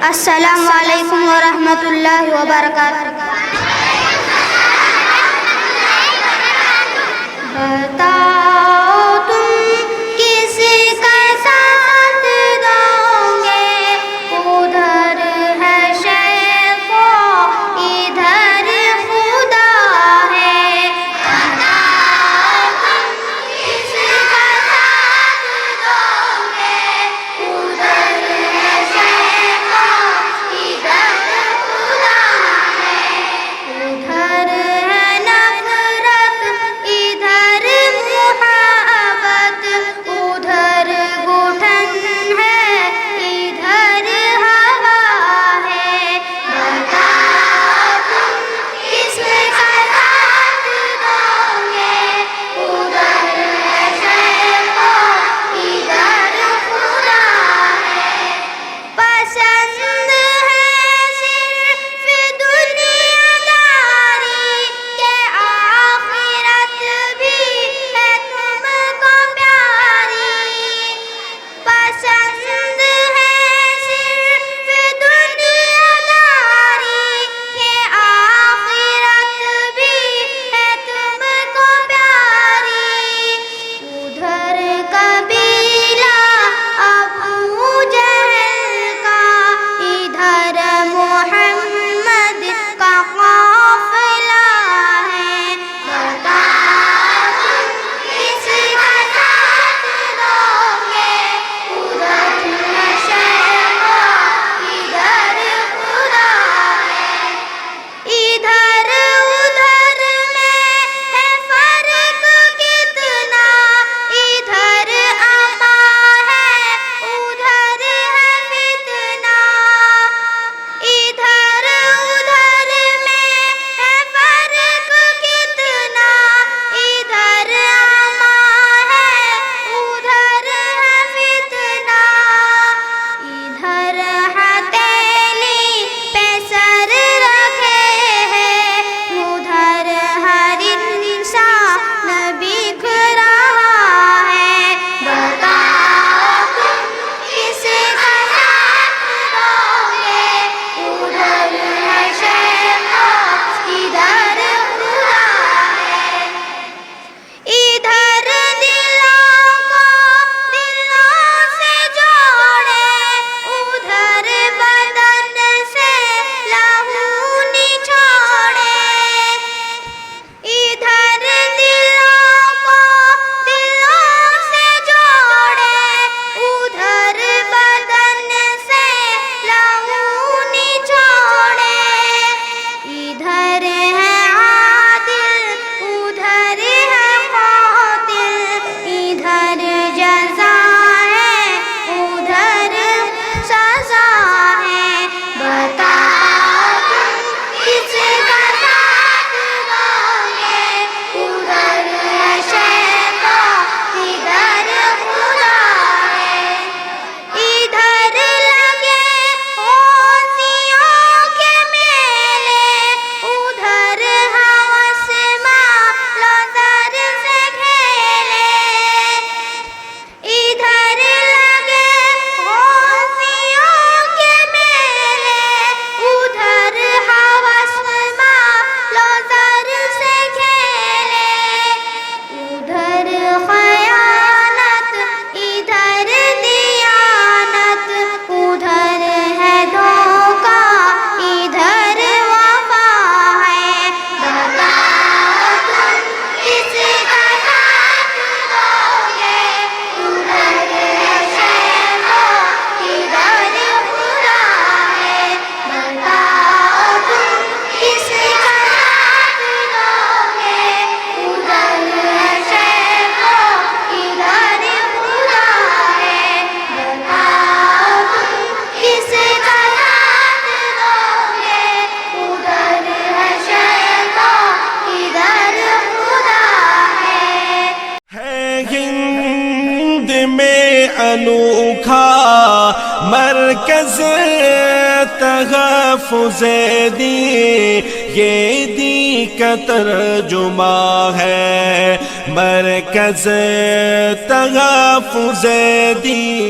السلام علیکم ورحمۃ اللہ وبرکاتہ۔ بتاؤ تم کس کا ساتھ دو گے، ادھر ہے شیخ و ادھر خدا ہے۔ بتاؤ تم کس کا ساتھ دو گے، ادھر ہے شیخ و ادھر خدا ہے۔ ادھر ہے نفرت ادھر محبت، ادھر گھٹن ہے ادھر ہوا ہے۔ بتاؤ تم کس کا ساتھ دو گے، ادھر ہے شیخ و ادھر خدا ہے۔ پسند ہے صرف دنیا داری کہ آخرت بھی ہے تم کو پیاری۔ پسند ہے صرف دنیا داری کہ آخرت بھی ہے تم کو پیاری۔ ادھر قبیلہ ابو جہل کا، ادھر محمد کا قافلہ ہے۔ بتاؤ تم کس کا ساتھ دو گے، ادھر ہے شیخ و ادھر خدا ہے۔ ادھر ادھر میں ہے فرق کتنا، ادھر اما ہے ادھر ہے فتنہ۔ ادھر ادھر میں ہے فرق کتنا، ادھر اما ہے ادھر ہے فتنہ۔ ادھر ہتھیلی پہ سر رکھے ہے، ادھر ہر انسان بکھ رہا ہے۔ بتاؤ تم کس کا ساتھ دو گے، ادھر ہے شیخ و ادھر خدا ہے۔ ادھر دلوں کو دلوں سے جوڑے، ادھر بدن سے لہو نچوڑے۔ ادھر دلوں کو دلوں سے جوڑے، ادھر بدن سے لہو نچوڑے۔ ادھر ہے عادل ادھر ہے قاتل، ادھر جزا ہے ادھر سزا ہے۔ بتاؤ تم کس کا ساتھ دو گے، ادھر ہے شیخ و ادھر خدا ہے۔ ادھر لگے غوثیوں کے میلے، ادھر ہوس مال و زر سے کھیلے۔ ادھر لگے غوثیوں کے میلے، ادھر ہوس مال و زر سے کھیلے۔ ادھر خیانت ادھر دیانت، ادھر ہے دھوکہ ادھر وفا ہے۔ بتاؤ تم کس کا ساتھ دو گے، ادھر ہے شیخ و ادھر خدا ہے۔ بتاؤ تم کس کا ساتھ دو گے، ادھر ہے شیخ و ادھر خدا ہے۔ بتاؤ تم کس کا ساتھ دو گے، ادھر ہے شیخ و ادھر خدا ہے۔ ہند میں انوکھا مرکز تحفظ دی، یہ دی کا ترجمہ ہے مرکز تحفظ دی۔